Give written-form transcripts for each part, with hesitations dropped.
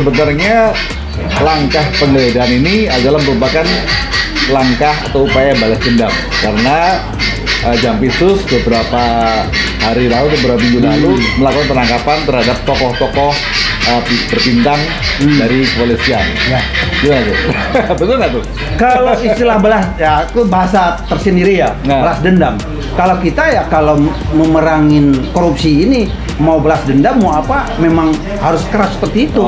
Sebenarnya langkah penggeledahan ini adalah merupakan langkah atau upaya balas dendam karena Jampitsus beberapa hari lalu, beberapa minggu lalu melakukan penangkapan terhadap tokoh-tokoh berbintang dari kepolisian. Ya. Gimana tuh? Betul nggak tuh? Kalau istilah balas, ya itu bahasa tersendiri ya, Nah. balas dendam. Kalau kita ya kalau memerangin korupsi ini mau balas dendam mau apa, memang harus keras seperti itu.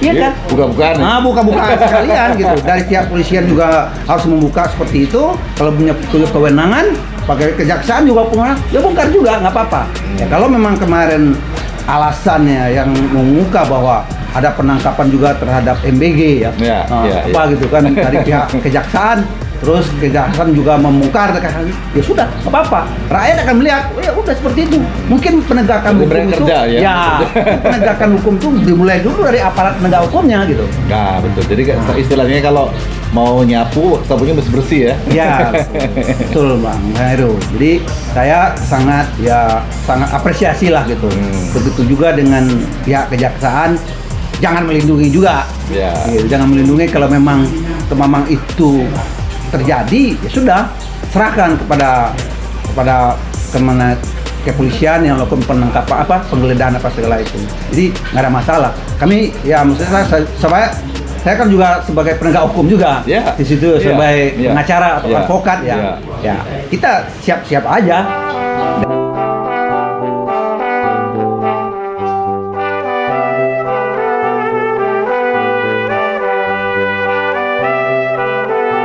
Iya jadi kan? Buka-bukaan. Nah, buka-bukaan sekalian gitu. Dari pihak polisian juga harus membuka seperti itu. Kalau punya kewenangan, pakai kejaksaan juga punya, ya bongkar juga nggak apa-apa. Ya kalau memang kemarin alasannya yang mengemuka bahwa ada penangkapan juga terhadap MBG ya, Ya. gitu kan dari pihak kejaksaan, terus kejaksaan juga membongkar, ya sudah, nggak apa-apa. Rakyat akan melihat, ya udah seperti itu. Mungkin penegakan Seperti hukum mereka itu, kerja, ya. penegakan hukum itu dimulai dulu dari aparat penegak hukumnya gitu. Nah, betul. Jadi istilahnya kalau mau nyapu, sapunya mesti bersih ya. Ya, betul Bang Heru. Jadi saya sangat apresiasi lah gitu. Begitu juga dengan pihak kejaksaan, jangan melindungi juga. Ya. Gitu, jangan melindungi kalau memang itu terjadi, ya sudah serahkan kepada kepolisian yang melakukan penangkapan penggeledahan segala itu. Jadi nggak ada masalah. Kami ya maksudnya saya kan juga sebagai penegak hukum juga di situ sebagai pengacara atau advokat ya kita siap-siap aja.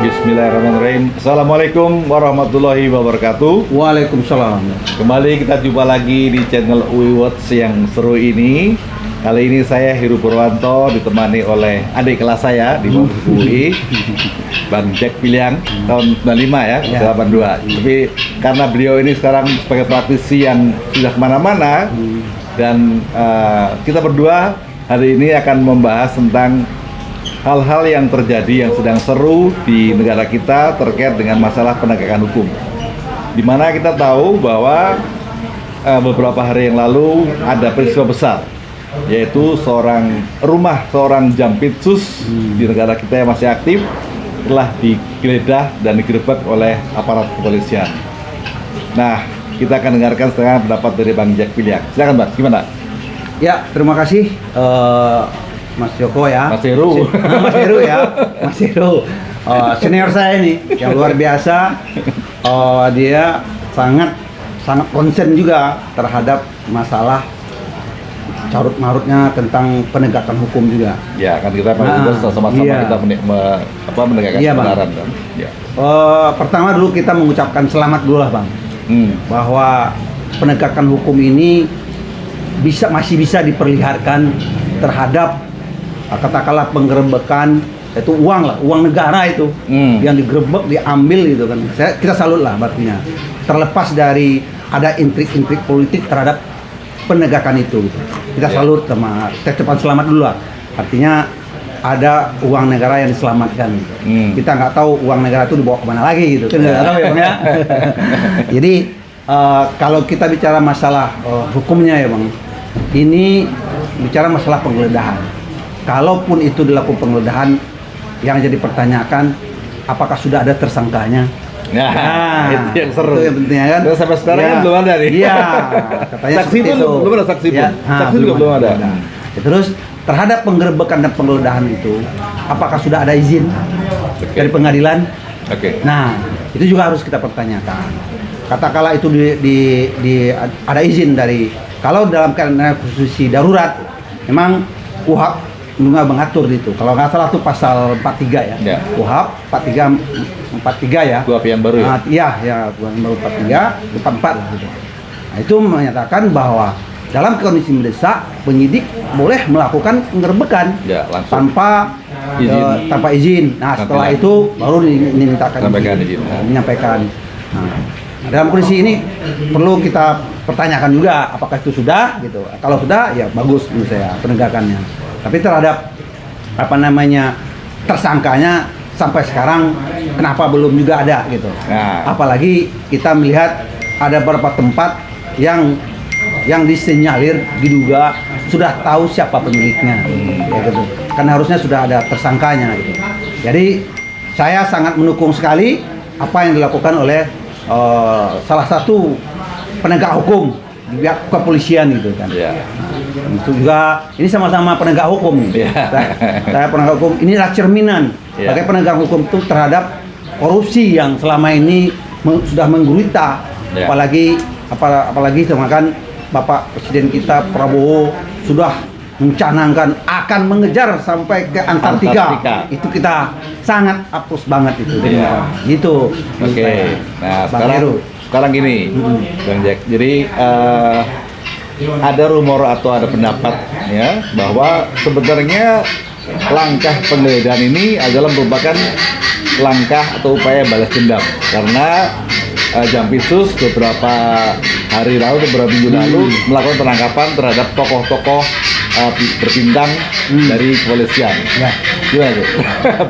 Bismillahirrahmanirrahim. Assalamualaikum warahmatullahi wabarakatuh. Waalaikumsalam. Kembali kita jumpa lagi di channel UI Watch yang seru ini. Kali ini saya Heru Purwanto ditemani oleh adik kelas saya di UI, Bang Jack Piliang tahun 95 ya, 82. Tapi karena beliau ini sekarang sebagai praktisi yang sudah kemana-mana dan kita berdua hari ini akan membahas tentang hal-hal yang terjadi yang sedang seru di negara kita terkait dengan masalah penegakan hukum. Di mana kita tahu bahwa beberapa hari yang lalu ada peristiwa besar, yaitu seorang Jampitsus di negara kita yang masih aktif telah digeledah dan digerebek oleh aparat kepolisian. Nah, kita akan dengarkan setengah pendapat dari Bang Jack Piliang. Silakan Bang, gimana? Ya, terima kasih Mas Joko ya. Mas Heru. Mas Heru ya. Mas Heru. Senior saya nih yang luar biasa. Dia sangat konsen juga terhadap masalah carut marutnya tentang penegakan hukum juga. Ya, kan kita sama-sama kita menegakkan kebenaran kan. Ya. Pertama dulu kita mengucapkan selamat dulu lah Bang. Bahwa penegakan hukum ini masih bisa diperlihatkan terhadap katakanlah penggerebekan itu uang negara itu yang digerebek, diambil gitu kan. Kita salut lah artinya. Terlepas dari ada intrik-intrik politik terhadap penegakan itu gitu. Kita salut sama ucapan selamat dulu lah. Artinya ada uang negara yang diselamatkan gitu. Kita nggak tahu uang negara itu dibawa kemana lagi gitu. Kan nggak tahu ya Bang ya. Jadi kalau kita bicara masalah hukumnya ya Bang, ini bicara masalah penggeledahan. Kalaupun itu dilakukan penggeledahan, yang jadi pertanyakan apakah sudah ada tersangkanya? Nah, itu yang seru. Itu yang pentingnya kan. Dan sampai sekarang kan belum ada nih. Iya, katanya saksi pun itu. belum ada saksi pun. Saksi juga belum ada. Terus terhadap penggerebekan dan penggeledahan itu, apakah sudah ada izin dari pengadilan? Nah, itu juga harus kita pertanyakan. Katakanlah itu ada izin dari, kalau dalam keadaan posisi darurat, memang KUHP juga mengatur itu. Kalau nggak salah itu pasal 43 ya. KUHP 43 ya. KUHP yang baru ya? Iya, yang baru 43, 44 lah gitu. Nah, itu menyatakan bahwa dalam kondisi mendesak, penyidik boleh melakukan penggerebekan tanpa izin. Nah, setelah itu baru dimintakan izin. Menyampaikan. Nah, dalam kondisi ini perlu kita pertanyakan juga apakah itu sudah gitu. Kalau sudah ya bagus menurut saya penegakannya. Tapi terhadap tersangkanya sampai sekarang kenapa belum juga ada gitu. Apalagi kita melihat ada beberapa tempat yang disinyalir diduga sudah tahu siapa pemiliknya, ya gitu. Kan harusnya sudah ada tersangkanya gitu. Jadi saya sangat mendukung sekali apa yang dilakukan oleh salah satu penegak hukum di pihak kepolisian gitu kan. Ya. Itu juga ini sama-sama penegak hukum nih. Ya. Saya penegak hukum, ini adalah cerminan Ya. bagaimana penegak hukum itu terhadap korupsi yang selama ini sudah menggurita. Ya. Apalagi kan Bapak Presiden kita Prabowo sudah mencanangkan akan mengejar sampai ke Antartika. Itu kita sangat hapus banget itu. Iya. Gitu. Oke. Nah, Bang Heru. sekarang gini, Bang Jack. Jadi ada rumor atau ada pendapat ya bahwa sebenarnya langkah penggeledahan ini adalah merupakan langkah atau upaya balas dendam karena Jampitsus beberapa hari lalu, beberapa minggu lalu melakukan penangkapan terhadap tokoh-tokoh berbintang dari kepolisian. Ya. Gimana tuh?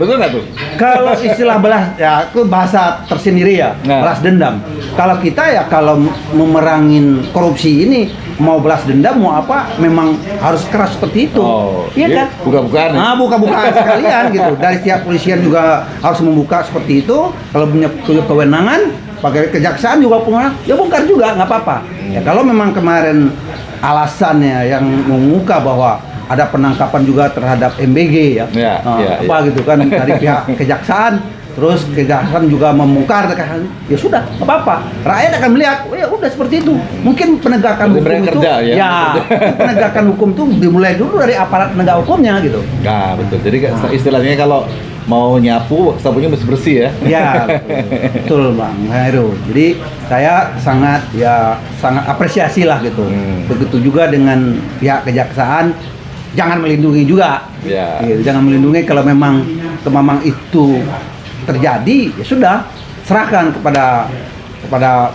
Betul nggak tuh? Kalau istilah balas, ya itu bahasa tersendiri ya, Nah. balas dendam. Kalau kita ya kalau memerangin korupsi ini mau balas dendam mau apa, memang harus keras seperti itu. Oh, Iya jadi kan? buka-bukaan ya? Buka-bukaan sekalian gitu. Dari setiap polisian juga harus membuka seperti itu. Kalau punya kewenangan, pakai kejaksaan juga punya, ya bongkar juga nggak apa-apa. Ya kalau memang kemarin alasannya yang mengemuka bahwa ada penangkapan juga terhadap MBG ya, Ya, gitu kan dari pihak kejaksaan, terus kejaksaan juga membongkar, ya sudah, nggak apa-apa. Rakyat akan melihat, oh ya udah seperti itu. Mungkin penegakan Berarti hukum itu, kerja, ya? penegakan hukum itu dimulai dulu dari aparat penegak hukumnya gitu. Nah, betul. Jadi istilahnya kalau mau nyapu, sapunya mesti bersih ya. Ya, betul Bang Heru. Jadi saya sangat apresiasi lah gitu. Begitu juga dengan pihak kejaksaan, jangan melindungi juga. Ya. Gitu, jangan melindungi kalau memang itu terjadi, ya sudah serahkan kepada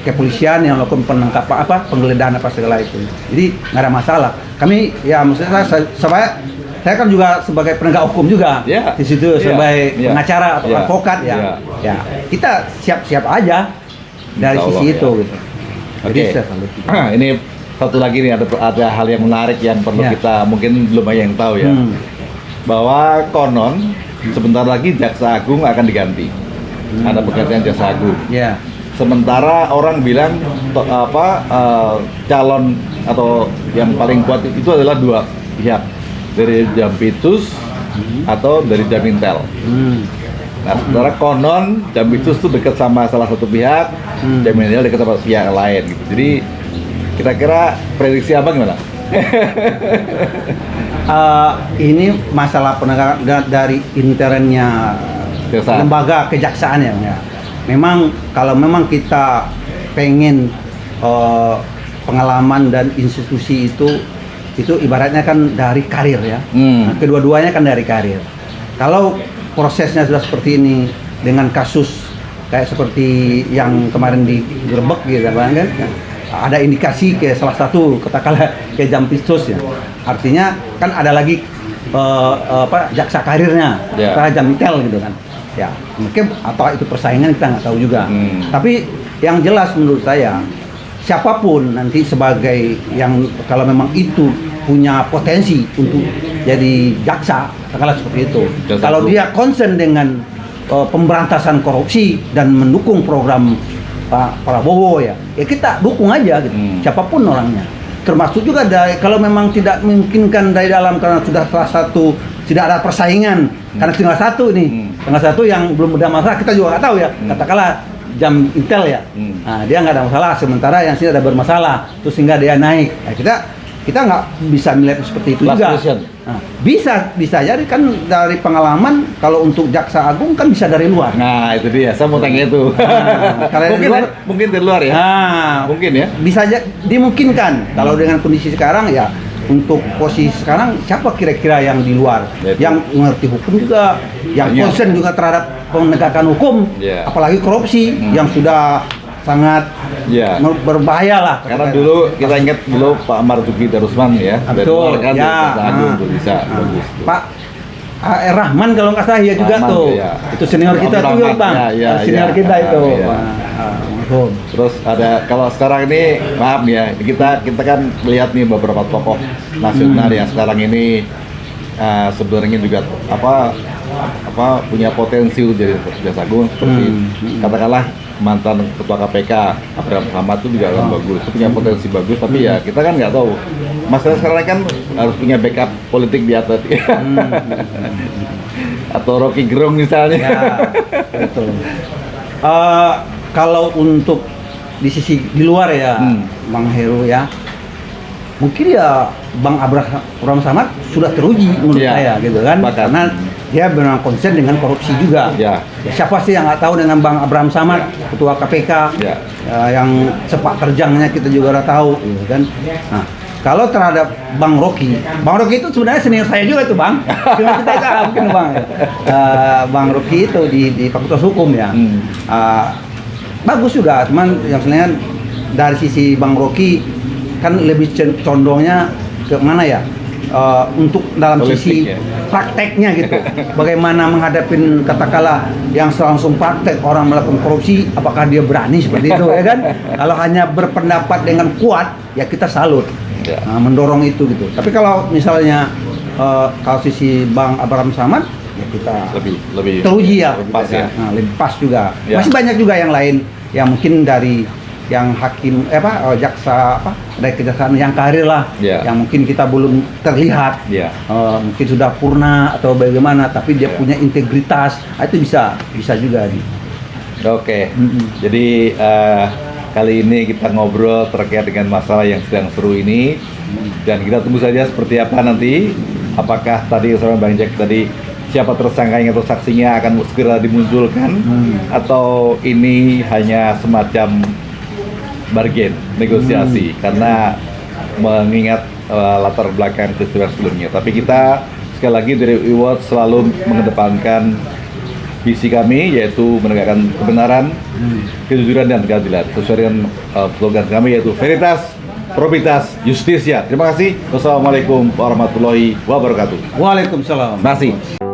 kepolisian yang melakukan penangkapan penggeledahan segala itu. Jadi nggak ada masalah. Kami ya maksudnya saya kan juga sebagai penegak hukum juga di situ sebagai pengacara atau advokat ya kita siap-siap aja dari sisi itu gitu. Jadi ini satu lagi nih ada hal yang menarik yang perlu kita mungkin belum banyak yang tahu ya bahwa konon sebentar lagi Jaksa Agung akan diganti ada penggantian Jaksa Agung. Sementara orang bilang calon atau yang paling kuat itu adalah dua pihak, dari Jampitsus atau dari Jamintel. Nah, sementara konon Jampitsus itu dekat sama salah satu pihak, Jamintel dekat sama pihak lain gitu. Jadi kira-kira prediksi Abang gimana? Ini masalah penegakan dari internnya lembaga kejaksaan ya. Memang kalau memang kita pengen pengalaman dan institusi itu ibaratnya kan dari karir ya. Nah, kedua-duanya kan dari karir. Kalau prosesnya sudah seperti ini dengan kasus kayak seperti yang kemarin digerebek gitu kan, ada indikasi ke salah satu katakanlah ke Jampitsus ya. Artinya kan ada lagi jaksa karirnya, Jamintel gitu kan. Ya, mungkin atau itu persaingan kita nggak tahu juga. Tapi yang jelas menurut saya siapapun nanti sebagai yang kalau memang itu punya potensi untuk jadi jaksa, katakanlah seperti itu. Kalau dia concern dengan pemberantasan korupsi dan mendukung program Pak Prabowo ya kita dukung aja gitu. Siapapun orangnya. Termasuk juga kalau memang tidak memungkinkan dari dalam karena sudah salah satu tidak ada persaingan karena tinggal satu yang belum ada masalah, kita juga nggak tahu ya. Katakanlah Jamintel ya, nah, dia nggak ada masalah, sementara yang sini ada bermasalah, terus sehingga dia naik. Nah, kita nggak bisa melihat seperti itu juga. Nah, bisa jadi kan dari pengalaman kalau untuk Jaksa Agung kan bisa dari luar. Nah itu dia, saya mau tanya itu. Mungkin dari luar ya. Mungkin ya. Bisa dimungkinkan kalau dengan kondisi sekarang ya. Untuk posisi sekarang siapa kira-kira yang di luar yang mengerti hukum juga, yang concern juga terhadap penegakan hukum, apalagi korupsi yang sudah sangat berbahaya lah. Karena dulu kita ingat dulu Pak Marzuki Darusman ya, betul, kan Jaksa Agung bisa bagus. Pak Rahman kalau nggak salah ya juga Rahman, tuh. iya. Itu senior kita Rahman, tuh bang. iya, Senior iya. kita itu. Iya. Almarhum. Terus ada kalau sekarang ini maaf nih ya, kita kan melihat nih beberapa tokoh nasional yang sekarang ini sebenarnya juga punya potensi untuk jadi Jaksagung seperti katakanlah mantan ketua KPK Abraham Samad itu juga kan bagus, itu punya potensi bagus, tapi ya kita kan nggak tahu. Masalah sekarang kan harus punya backup politik di atas. Atau Rocky Gerung misalnya. Ya, betul. Kalau untuk di sisi di luar ya, Bang Heru ya, mungkin ya Bang Abraham Samad sudah teruji menurut Ya, saya gitu kan, bahkan. karena dia benar konsen dengan korupsi juga. Ya. Siapa sih yang nggak tahu dengan Bang Abraham Samad, ketua KPK, Ya. yang sepak terjangnya kita juga udah tahu, gitu kan. Nah, kalau terhadap Bang Rocky itu sebenarnya senior saya juga tuh Bang. Cuma kita nggak mungkin Bang. Bang Rocky itu di Fakultas Hukum ya. Bagus juga, cuman yang sebenarnya dari sisi Bang Rocky kan lebih condongnya ke mana ya? Untuk dalam Politik, sisi ya. prakteknya gitu. Bagaimana menghadapin katakanlah yang langsung praktek orang melakukan korupsi, apakah dia berani seperti itu ya kan? Kalau hanya berpendapat dengan kuat, ya kita salut. Ya. Nah, mendorong itu gitu. Tapi kalau misalnya kalau sisi Bang Abraham Samad, ya kita lebih teruji ya, lebih pas ya. Nah, lebih pas juga. Ya. Masih banyak juga yang lain yang mungkin dari yang hakim jaksa dari kejaksaan yang karir lah, Ya. yang mungkin kita belum terlihat, Ya. mungkin sudah purna atau bagaimana, tapi dia Ya. punya integritas, itu bisa juga nih. Oke. Jadi kali ini kita ngobrol terkait dengan masalah yang sedang seru ini, dan kita tunggu saja seperti apa nanti. Apakah tadi sama Bang Jack tadi siapa tersangkanya atau saksinya akan segera dimunculkan, atau ini hanya semacam bargain, negosiasi, karena mengingat latar belakang peristiwa sebelumnya. Tapi kita sekali lagi dari Uiwot selalu mengedepankan visi kami, yaitu menegakkan kebenaran, kejujuran, dan keadilan sesuai dengan slogan kami, yaitu Veritas, Probitas, Justisia. Terima kasih. Wassalamualaikum warahmatullahi wabarakatuh. Waalaikumsalam. Terima kasih.